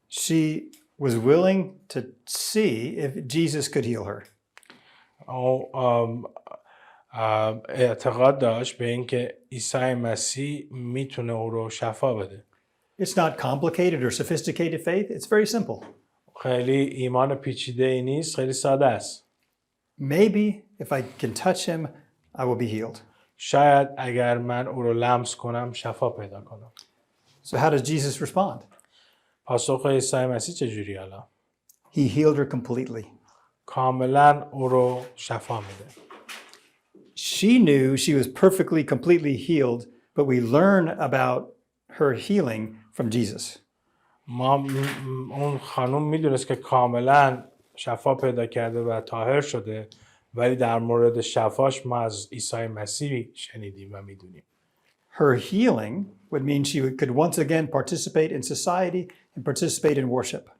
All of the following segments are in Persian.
she was willing to see if Jesus could heal her. او اعتقاد داشت به اینکه عیسی مسیح میتونه او رو شفا بده. It's not complicated or sophisticated faith. It's very simple. خیلی ایمان پیچیده ای نیست، خیلی ساده است. Maybe if I can touch him, I will be healed. شاید اگر من او رو لمس کنم شفا پیدا کنم. So how does Jesus respond? پاسخ عیسی مسیح چجوری الان؟ He healed her completely. کاملا او رو شفا میده. She knew she was perfectly, completely healed, but we learn about her healing from Jesus. اون خانم میدونست که کاملا شفا پیدا کرده و طاهر شده، ولی در مورد شفاش ما از عیسی مسیح شنیدیم و میدونیم. Her healing would mean she could once again participate in society and participate in worship.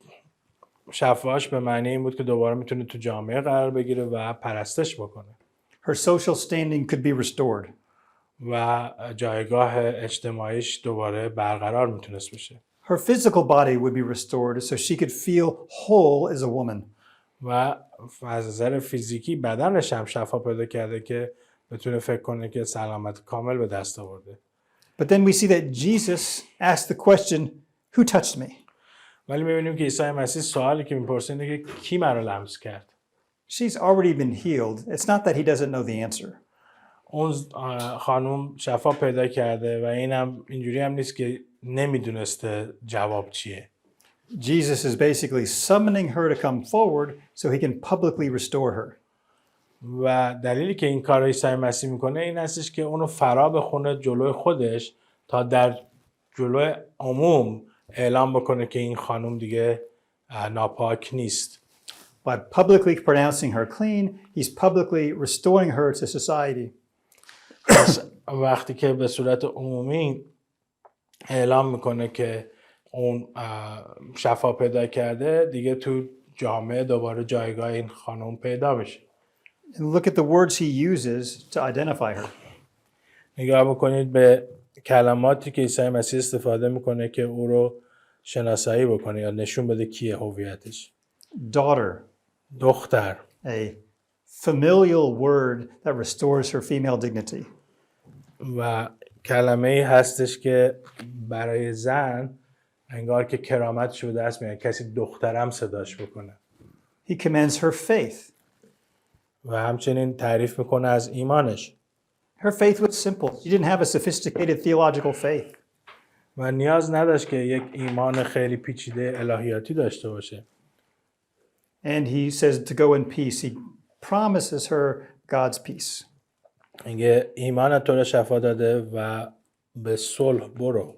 شفاش به معنی این بود که دوباره میتونه تو جامعه قرار بگیره و پرستش بکنه. Her social standing could be restored. و جایگاه اجتماعیش دوباره برقرار میتونست بشه. Her physical body would be restored so she could feel whole as a woman. و از نظر فیزیکی بدنش هم شفا پیدا کرده که بتونه فکر کنه که سلامت کامل به دست آورده. But then we see that Jesus asked the question, who touched me? ولی می‌بینیم که عیسی مسیح سوالی که می‌پرسه اینه که کی مرا لمس کرد؟ She's already been healed. It's not that he doesn't know the answer. اون خانم شفا پیدا کرده و اینم اینجوری هم نیست که نمیدونسته جواب چیه. Jesus is basically summoning her to come forward so he can publicly restore her. و دلیلی که این کار عیسی مسیح میکنه این هستش که اونو فرا بخونه جلوی خودش تا در جلوی عموم اعلام بکنه که این خانم دیگه ناپاک نیست. By publicly pronouncing her clean, he's publicly restoring her to society. وقتی که به صورت عمومی اعلام میکنه که اون شفا پیدا کرده، دیگه تو جامعه دوباره جایگاه این خانم پیدا بشه. And look at the words he uses to identify her. نگاه بکنید به کلماتی که عیسی مسیح استفاده میکنه که او رو شناسایی بکنه یا نشون بده کیه، هویتش. Daughter. دختر. A familial word that restores her female dignity. و کلمه ای هستش که برای زن انگار که کرامتش به دست میاد، کسی دخترم صداش بکنه. He commends her faith. و همچنین تعریف میکنه از ایمانش. Her faith was simple. She didn't have a sophisticated theological faith. و نیاز نداشت که یک ایمان خیلی پیچیده الهیاتی داشته باشه. And he says to go in peace. He promises her God's peace. میگه ایمان تو را شفا داده و به صلح برو.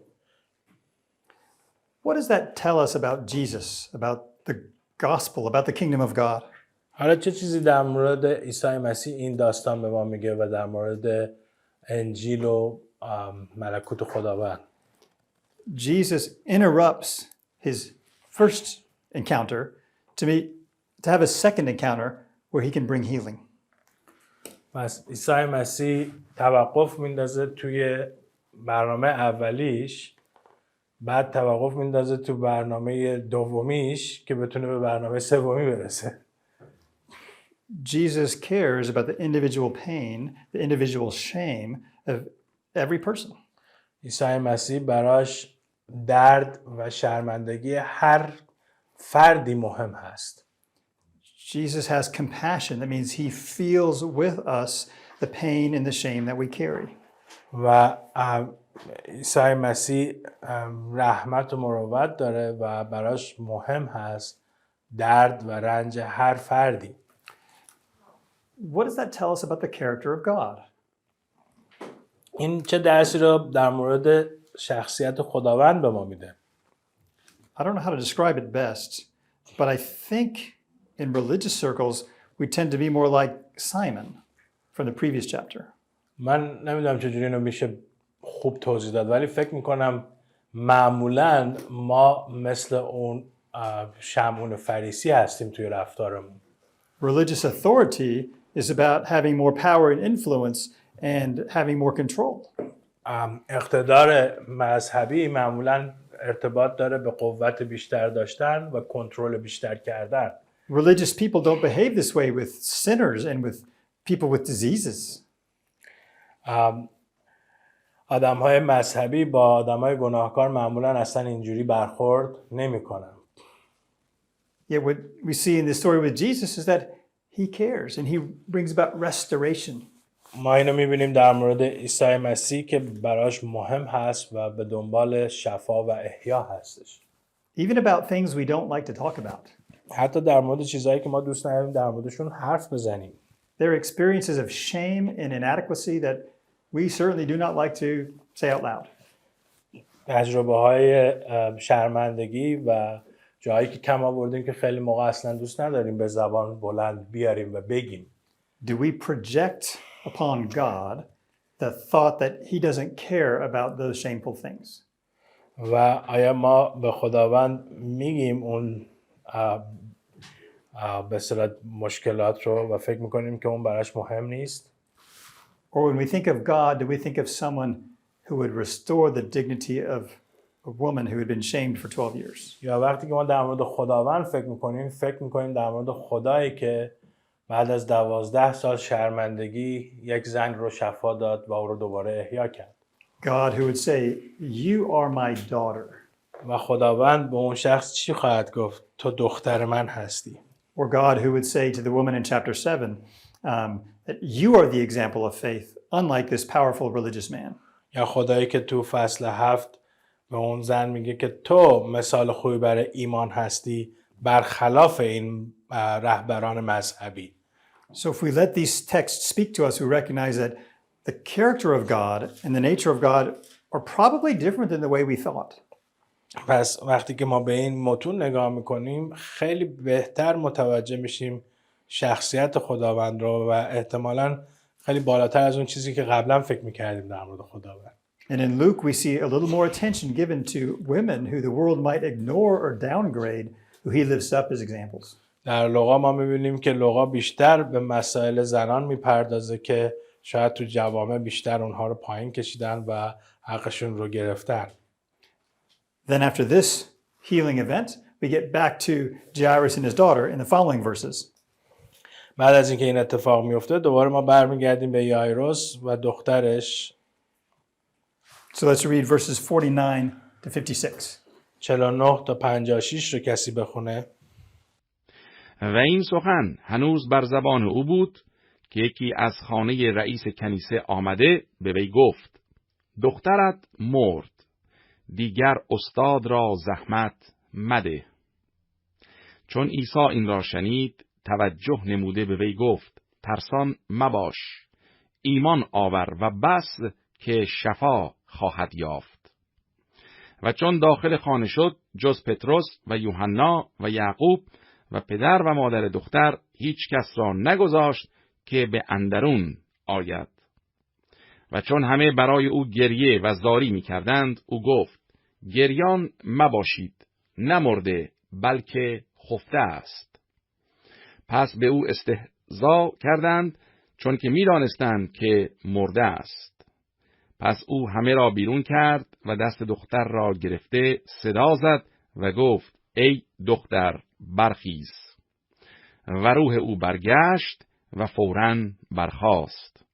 What does that tell us about Jesus, about the gospel, about the kingdom of God? حالا چه چیزی در مورد عیسی مسیح این داستان به ما میگه و در مورد انجیل و ملکوت خداوند؟ Jesus interrupts his first encounter to have a second encounter where he can bring healing. پس عیسی مسیح توقف میندازه توی برنامه اولیش، بعد توقف میندازه تو برنامه دومیش که بتونه به برنامه سومی برسه. Jesus cares about the individual pain, the individual shame of every person. عیسی مسیح براش درد و شرمندگی هر فردی مهم هست. Jesus has compassion. That means he feels with us the pain and the shame that we carry. و عیسی مسیح رحمت و مروت داره و براش مهم هست درد و رنج هر فردی. What does that tell us about the character of God? این چه درسی رو در مورد شخصیت خداوند به ما میده؟ I don't know how to describe it best, but I think in religious circles we tend to be more like Simon from the previous chapter. من نمیدونم چجوری اینو میشه خوب توضیح داد، ولی فکر میکنم معمولاً ما مثل اون شمعون فریسی هستیم توی رفتارمون. Religious authority is about having more power and influence and having more control. اقتدار مذهبی معمولاً ارتباط داره به قوت بیشتر داشتن و کنترل بیشتر کردن. Religious people don't behave this way with sinners and with people with diseases. آدم‌های مذهبی با آدم‌های گناهکار معمولاً اصلا اینجوری برخورد نمی‌کنن. Yet what we see in the story with Jesus is that he cares and he brings about restoration. ما اینو می‌بینیم در مورد عیسی مسیح که براش مهم هست و به دنبال شفا و احیا هستش. Even about things we don't like to talk about. حتی در مورد چیزایی که ما دوست نداریم در موردشون حرف بزنیم. There are experiences of shame and inadequacy that we certainly do not like to say out loud. تجربه‌های شرمندگی و جایی که کم آوردیم که خیلی موقع اصلا دوست نداریم به زبان بلند بیاریم و بگیم. Do we project upon God the thought that he doesn't care about those shameful things? و آیا ما به خداوند میگیم اون به اصطلاح مشکلات رو و فکر میکنیم که اون براش مهم نیست؟ Or when we think of God, do we think of someone who would restore the dignity of a woman who had been shamed for 12 years? یا وقتی که ما در مورد خداوند فکر میکنیم در مورد خدایی که بعد از 12 سال شرمندگی یک زن رو شفا داد و او رو دوباره احیا کرد. God who would say, "You are my daughter." و خداوند به اون شخص چی خواهد گفت؟ تو دختر من هستی. Or God who would say to the woman in chapter 7, that you are the example of faith, unlike this powerful religious man. یا خدایی که تو فصل 7 به اون زن میگه که تو مثال خوبی برای ایمان هستی برخلاف این رهبران مذهبی. So if we let these texts speak to us, we recognize that the character of God and the nature of God are probably different than the way we thought. پس وقتی که ما به این متون نگاه میکنیم خیلی بهتر متوجه میشیم شخصیت خداوند رو و احتمالاً خیلی بالاتر از اون چیزی که قبلا فکر میکردیم در مورد خداوند. And in Luke, we see a little more attention given to women who the world might ignore or downgrade, who he lifts up as examples. در لوقا ما میبینیم که لوقا بیشتر به مسائل زنان میپردازه که شاید تو جوامع بیشتر اونها رو پایین کشیدن و حقشون رو گرفتن. Then after this healing event, we get back to Jairus and his daughter in the following verses. بعد از اینکه این اتفاق میفته دوباره ما برمیگردیم به یایروس و دخترش. So let's read verses 49 to 56. 49 تا 56 رو کسی بخونه. و این سخن هنوز بر زبان او بود که یکی از خانه رئیس کنیسه آمده به وی گفت دخترت مرد، دیگر استاد را زحمت مده. چون عیسی این را شنید توجه نموده به وی گفت ترسان مباش، ایمان آور و بس که شفا خواهد یافت. و چون داخل خانه شد جز پتروس و یوحنا و یعقوب و پدر و مادر دختر هیچ کس را نگذاشت که به اندرون آید. و چون همه برای او گریه و زاری می کردند او گفت گریان مباشید، نمرده بلکه خفته است. پس به او استهزا کردند چون که می دانستند که مرده است. پس او همه را بیرون کرد و دست دختر را گرفته صدا زد و گفت ای دختر برخیز. و روح او برگشت و فوراً برخاست.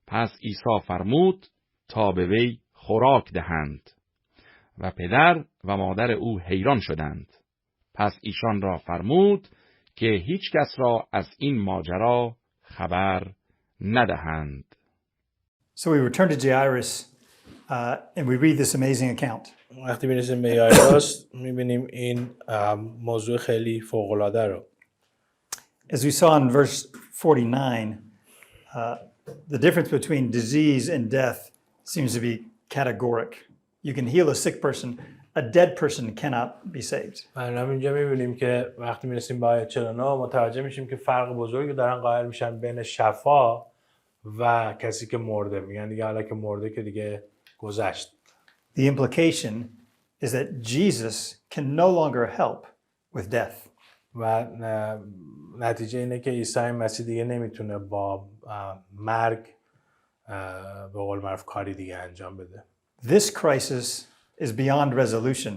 پس عیسی فرمود تا به وی خوراک دهند و پدر و مادر او حیران شدند. پس ایشان را فرمود که هیچ کس را از این ماجرا خبر ندهند. So we return to Jairus and we read this amazing account. وقتی میرسیم به یایروس میبینیم این موضوع خیلی فوق‌العاده رو. As we saw in verse 49, the difference between disease and death seems to be categoric. You can heal a sick person, a dead person cannot be saved. من اینجا میبینیم که وقتی میرسیم به آیه 49 متوجه میشیم که فرق بزرگی دارن قائل میشن بین شفا و کسی که مرده. میگن دیگه حالا که مرده که دیگه گذشت. The implication is that Jesus can no longer help with death. و نتیجه اینه که عیسی مسیح دیگه نمیتونه با مرگ به قول معروف کاری دیگه انجام بده. This crisis is beyond resolution.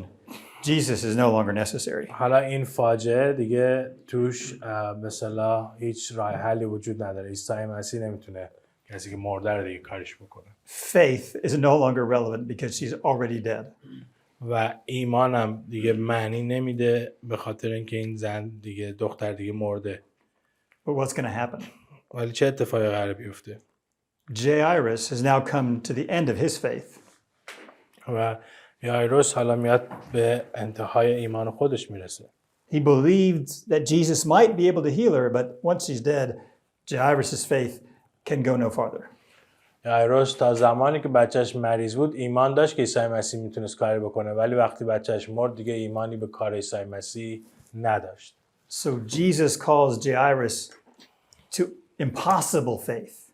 Jesus is no longer necessary. حالا این فاجعه دیگه توش مثلا هیچ راه حلی وجود نداره. عیسی مسیح نمیتونه کسی که مرده رو دیگه کارش بکنه. Faith is no longer relevant because she's already dead. و ایمانم دیگه معنی نمیده به خاطر اینکه این زن دیگه دختر دیگه مرده. But what's going to happen? ولی چه اتفاقی قراره بیفته؟ Jairus has now come to the end of his faith. و یایروس حالا میاد به انتهای ایمان خودش میرسه. He believed that Jesus might be able to heal her, but once she's dead, Jairus' faith can go no farther. یایروس تا زمانی که بچهش مریض بود ایمان داشت که عیسی مسیح میتونست کاری بکنه، ولی وقتی بچهش مرد دیگه ایمانی به کار عیسی مسیح نداشت. So Jesus calls Jairus to impossible faith.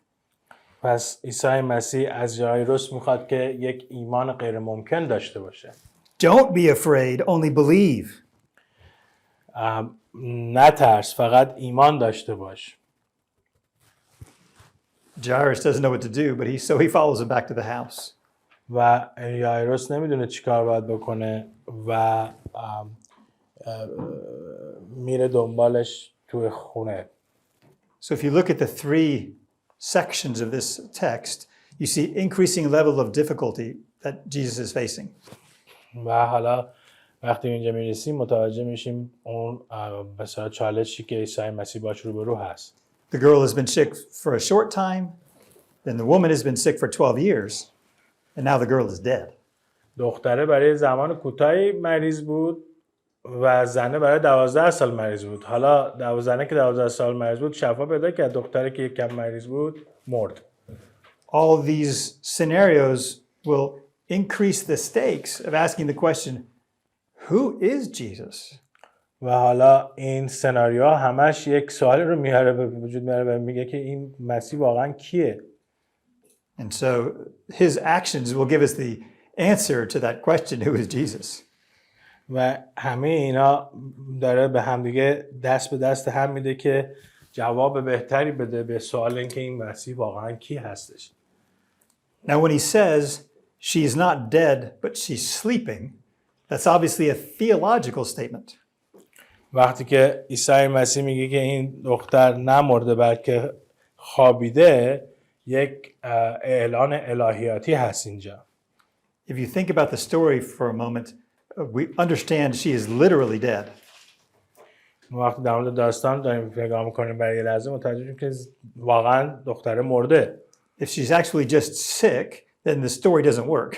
پس عیسی مسیح از یایروس میخواد که یک ایمان غیر ممکن داشته باشه. Don't be afraid, only believe. نترس، فقط ایمان داشته باش. Jairus doesn't know what to do, but he follows him back to the house. و یایروس نمیدونه چی کار باید بکنه و میره دنبالش توی خونه. So if you look at the three sections of this text, you see increasing level of difficulty that Jesus is facing. و حالا وقتی اینجا میرسیم متوجه میشیم اون بسیار چالشی که عیسی مسیح باش روبرو هست. The girl has been sick for a short time, then the woman has been sick for 12 years, and now the girl is dead. دختره برای زمان کوتاهی مریض بود و زنه برای 12 سال مریض بود. حالا زنه که 12 سال مریض بود شفا پیدا کرد، دختره که یک کم مریض بود مرد. All these scenarios will increase the stakes of asking the question, who is Jesus? و حالا این سناریوها همش یک سوالی رو میاره به وجود میاره و میگه که این مسیح واقعا کیه؟ And so his actions will give us the answer to that question, who is Jesus? و همه اینا داره به همدیگه دست به دست هم میده که جواب بهتری بده به سوال اینکه این مسیح واقعا کی هستش. Now when he says she's not dead but she's sleeping, that's obviously a theological statement. وقتی که عیسی مسیح میگه که این دختر نمرده بلکه خوابیده، یک اعلان الهیاتی هست اینجا. If you think about the story for a moment, we understand she is literally dead. وقتی در مورد داستان داریم نگاه میکنیم برای یه لحظه متوجه میشیم که واقعا دختر مرده. If she's actually just sick, then the story doesn't work.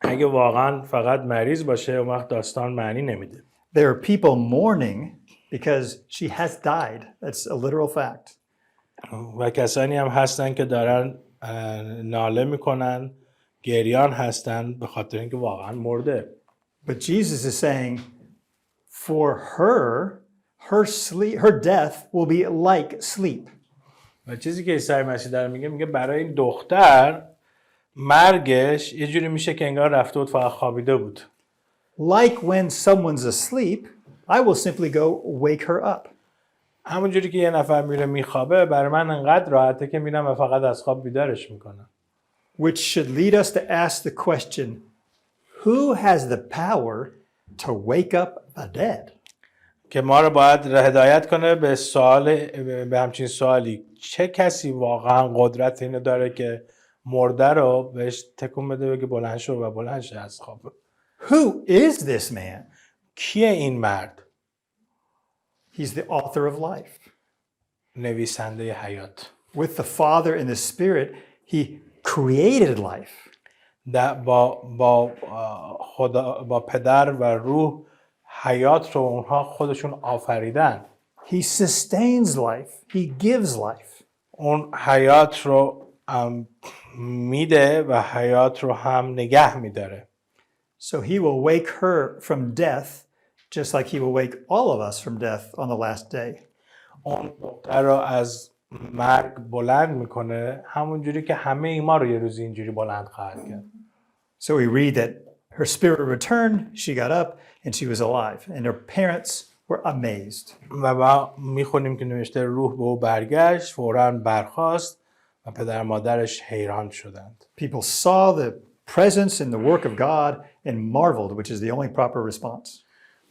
اگه واقعا فقط مریض باشه اون وقت داستان معنی نمیده. There are people mourning because she has died. That's a literal fact. و کسانی هم هستن که دارن ناله میکنن، گریان هستن به خاطر اینکه واقعا مرده. But Jesus is saying, for her death will be like sleep. و چیزی که عیسی مسیح داره میگه برای این دختر مرگش یه جوری میشه که انگار رفته بود فقط خوابیده بود. Like when someone's asleep, I will simply go wake her up. همون جوری که یه نفر میره میخوابه برای من انقدر راحته که میرم و فقط از خواب بیدارش میکنم. Which should lead us to ask the question, who has the power to wake up the dead? که ما رو باید هدایت کنه به همچین سوالی، چه کسی واقعا قدرت اینو داره که مرده رو بهش تکون بده بگه بلند شو و بلند شه از خواب. Who is this man? کیه این مرد؟ He's the author of life. نویسنده حیات. With the Father and the Spirit, he created life. با پدر و روح حیات رو اونها خودشون آفریدن. He sustains life. He gives life. اون حیات رو میده و حیات رو هم نگه میداره. So he will wake her from death, just like he will wake all of us from death on the last day. اون دختر رو از مرگ بلند میکنه، همون جوری که همه ما رو یه روز اینجوری بلند خواهد کرد. So we read that her spirit returned, she got up, and she was alive. And her parents were amazed. و ما میخونیم که نوشته روح به او برگشت، فوراً برخاست و پدر مادرش حیران شدند. People saw the presence and the work of God and marveled, which is the only proper response.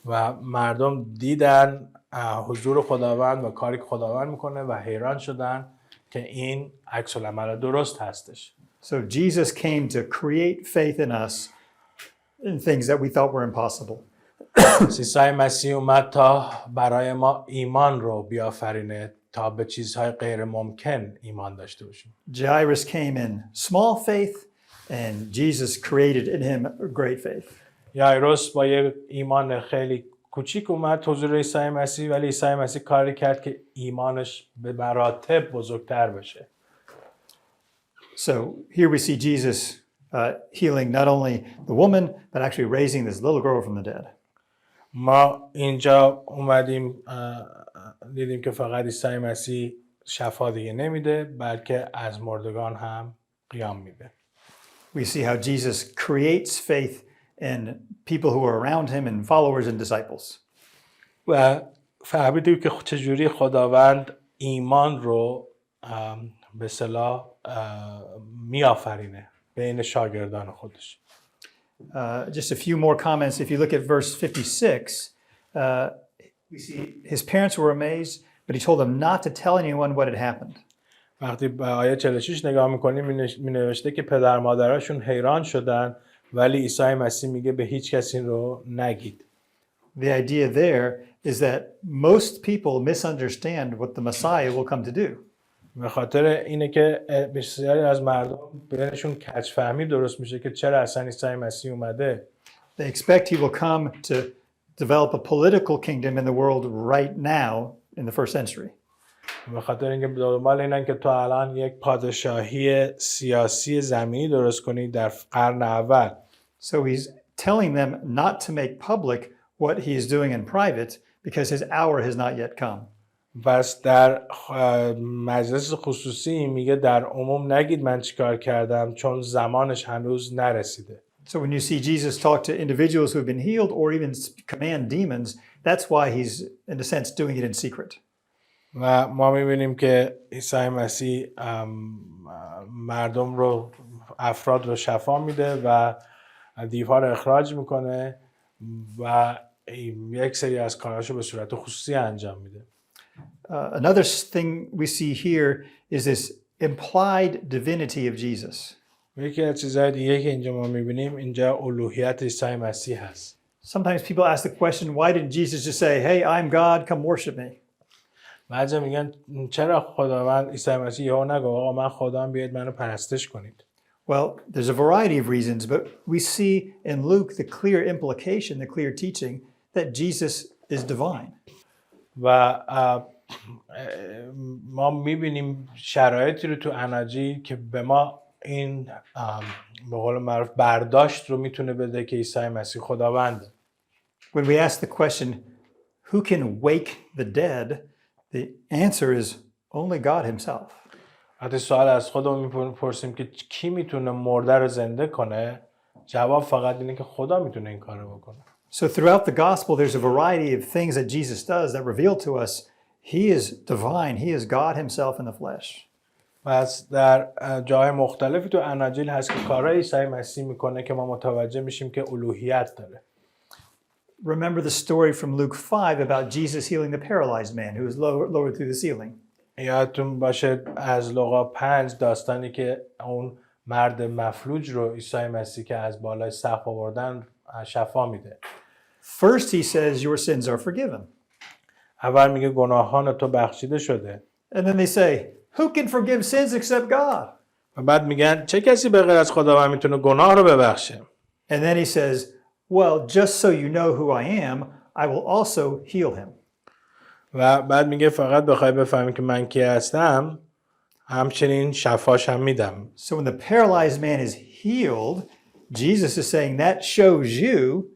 و مردم دیدن حضور خداوند و کاری که خداوند میکنه و حیران شدن که این عکس العمل درست هستش. So Jesus came to create faith in us in things that we thought were impossible. عیسی مسیح اومد تا برای ما ایمان رو بیافرینه تا به چیزهای غیر ممکن ایمان داشته باشیم. Jairus came in small faith and Jesus created in him great faith. یایروس با یه ایمان خیلی کوچیک اومد حضور عیسی مسیح، ولی عیسی مسیح کاری کرد که ایمانش به مراتب بزرگتر بشه. So here we see Jesus healing not only the woman, but actually raising this little girl from the dead. ما اینجا اومدیم دیدیم که فقط عیسی مسیح شفا دیگه نمیده، بلکه از مردگان هم قیام میده. We see how Jesus creates faith in people who are around him and followers and disciples. و فهمیدیم که چجوری خداوند ایمان رو به اصطلاح میآفرینه بین شاگردان خودش. Just a few more comments. If you look at verse 56, we see his parents were amazed, but he told them not to tell anyone what had happened. وقتی به آیه 46 نگاه میکنیم می نوشته که پدر مادرشون حیران شدن، ولی عیسی مسیح میگه به هیچ کسی رو نگید. The idea there is that most people misunderstand what the Messiah will come to do. به خاطر اینه که بسیاری از مردم بینشون کج‌فهمی درست میشه که چرا اصلا عیسی مسیح اومده. They expect he will come to develop a political kingdom in the world right now in the first century. به خاطر اینکه دنبال اینن که تو الان یک پادشاهی سیاسی زمینی درست کنی در قرن اول. So he's telling them not to make public what he is doing in private because his hour has not yet come. پس در مجلس خصوصی میگه در عموم نگید من چیکار کردم چون زمانش هنوز نرسیده. So when you see Jesus talk to individuals who have been healed or even command demons, that's why he's in a sense doing it in secret. و ما میبینیم که عیسی مسیح مردم رو افراد رو شفا میده و دیوها رو اخراج میکنه و یک سری از کارهاشو به صورت خصوصی انجام میده. Another thing we see here is this implied divinity of Jesus. یکی از چیزهای دیگه که اینجا ما میبینیم اینجا الوهیت عیسی مسیح هست. Sometimes people ask the question, why didn't Jesus just say, hey, I'm God, come worship me? بعضی میگن چرا خداوند عیسی مسیح یهو نگه آقا من خدام بیاید منو پرستش کنید. Well, there's a variety of reasons, but we see in Luke the clear implication, the clear teaching that Jesus is divine. و ما میبینیم شرایطی رو تو اناجیل که به ما این به قول معروف برداشت رو میتونه بده که عیسی مسیح خداونده. When we ask the question, who can wake the dead, the answer is only God himself. وقتی سوال از خودمون میپرسیم که کی میتونه مرده رو زنده کنه، جواب فقط اینه که خدا میتونه این کارو بکنه. So throughout the gospel, there's a variety of things that Jesus does that reveal to us he is divine, he is God himself in the flesh. پس در جای مختلفی تو اناجیل هست که کارهای عیسی مسیح میکنه که ما متوجه میشیم که الوهیت داره. Remember the story from Luke 5 about Jesus healing the paralyzed man who was lowered through the ceiling. یادتون باشه از لوقا 5 داستانی که اون مرد مفلوج رو عیسی مسیح که از بالای سقف آوردن شفا میده. First he says your sins are forgiven. اول میگه گناهان تو بخشیده شده. And then they say, who can forgive sins except God? و بعد میگن چه کسی به غیر از خداوند میتونه گناه رو ببخشه؟ And then he says, well, just so you know who I am, I will also heal him. و بعد میگه فقط بخوای بفهمی که من کی هستم، همچنین شفاش هم میدم. So when the paralyzed man is healed, Jesus is saying that shows you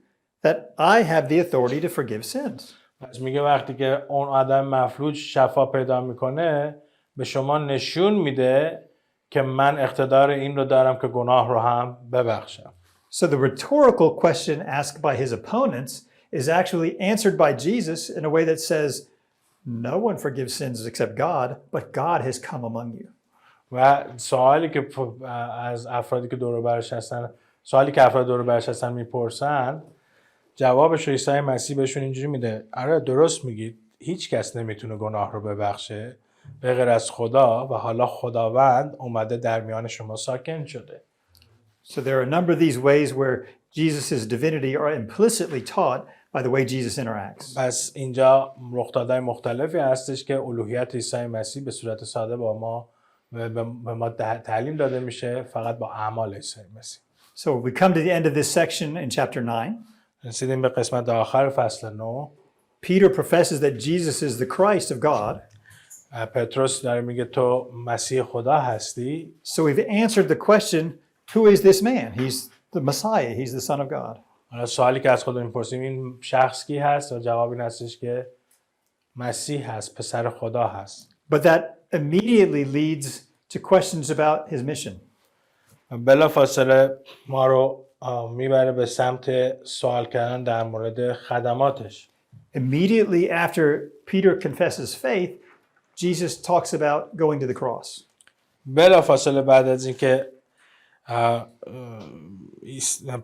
that I have the authority to forgive sins. پس میگه وقتی که اون آدم مفلوج شفا پیدا میکنه به شما نشون میده که من اقتدار این رو دارم که گناه رو هم ببخشم. So the rhetorical question asked by his opponents is actually answered by Jesus in a way that says, no one forgives sins except God, but God has come among you. و سوالی که از افرادی که دور و برش هستن سوالی که افراد دور برش هستن میپرسن، جوابش رو عیسی مسیح بهشون اینجوری میده: آره درست میگید، هیچ کس نمیتونه گناه رو ببخشه به غیر از خدا و حالا خداوند اومده در میان شما ساکن شده. So there are a number of these ways where Jesus' divinity are implicitly taught by the way Jesus interacts. پس اینجا رخدادهای مختلفی هستش که الوهیت عیسی مسیح به صورت ساده با ما به ما تعلیم داده میشه فقط با اعمال عیسی مسیح. So we come to the end of this section in chapter 9. رسیدیم به قسمت آخر فصل 9. Peter professes that Jesus is the Christ of God. پتروس داره میگه تو مسیح خدا هستی. So we've answered the question, who is this man? He's the Messiah. He's the Son of God. حالا سوالی که از خودمون میپرسیم این شخص کی هست؟ و جواب این هستش که مسیح هست، پسر خدا هست. But that immediately leads to questions about his mission. بلافاصله ما رو میبره به سمت سوال کردن در مورد خدماتش. Immediately after Peter confesses faith, Jesus talks about going to the cross. بلافاصله بعد از اینکه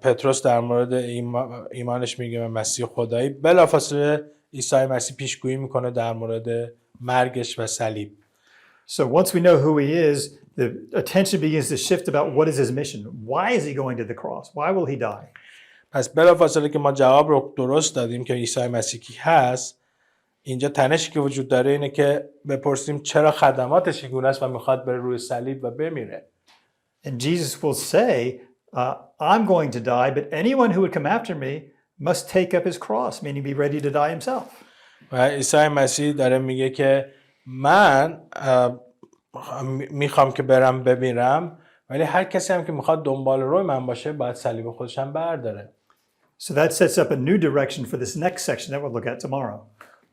پتروس در مورد ایمانش میگه به مسیح خدایی، بلافاصله عیسی مسیح پیشگویی میکنه در مورد مرگش و صلیب. So once we know who he is, the attention begins to shift about what is his mission. Why is he going to the cross? Why will he die? پس بلافاصله که ما جواب رو درست دادیم که عیسی مسیح کی هست، اینجا تنشی که وجود داره اینه که بپرسیم چرا خدماتش چگونه است و میخواد بره روی صلیب و بمیره. And Jesus will say, I'm going to die, but anyone who would come after me must take up his cross, meaning be ready to die himself. و عیسی مسیح داره میگه که من میخوام که برم بمیرم، ولی هر کسی هم که میخواد دنبال روی من باشه باید صلیب خودش هم برداره. So that sets up a new direction for this next section that we'll look at tomorrow.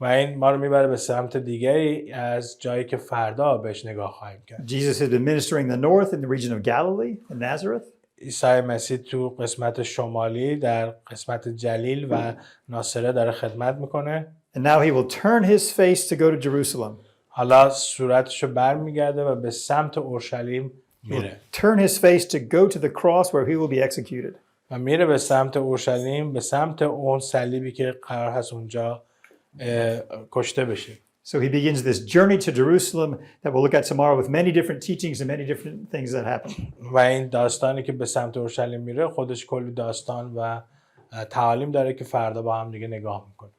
و این ما رو میبره به سمت دیگری از جایی که فردا بهش نگاه خواهیم کرد. Jesus has been ministering in the north in the region of Galilee in Nazareth. عیسی مسیح تو قسمت شمالی در قسمت جلیل و ناصره داره خدمت میکنه. And now he will turn his face to go to Jerusalem. حالا صورتشو برمیگرده و به سمت اورشلیم میره. Turn his face to go to the cross where he will be executed. و میره به سمت اورشلیم، به سمت اون صلیبی که قرار هست اونجا کشته بشه. So he begins this journey to Jerusalem that we'll look at tomorrow with many different teachings and many different things that happen. و این داستانی که به سمت اورشلیم میره خودش کلی داستان و تعالیم داره که فردا با هم دیگه نگاه میکنیم.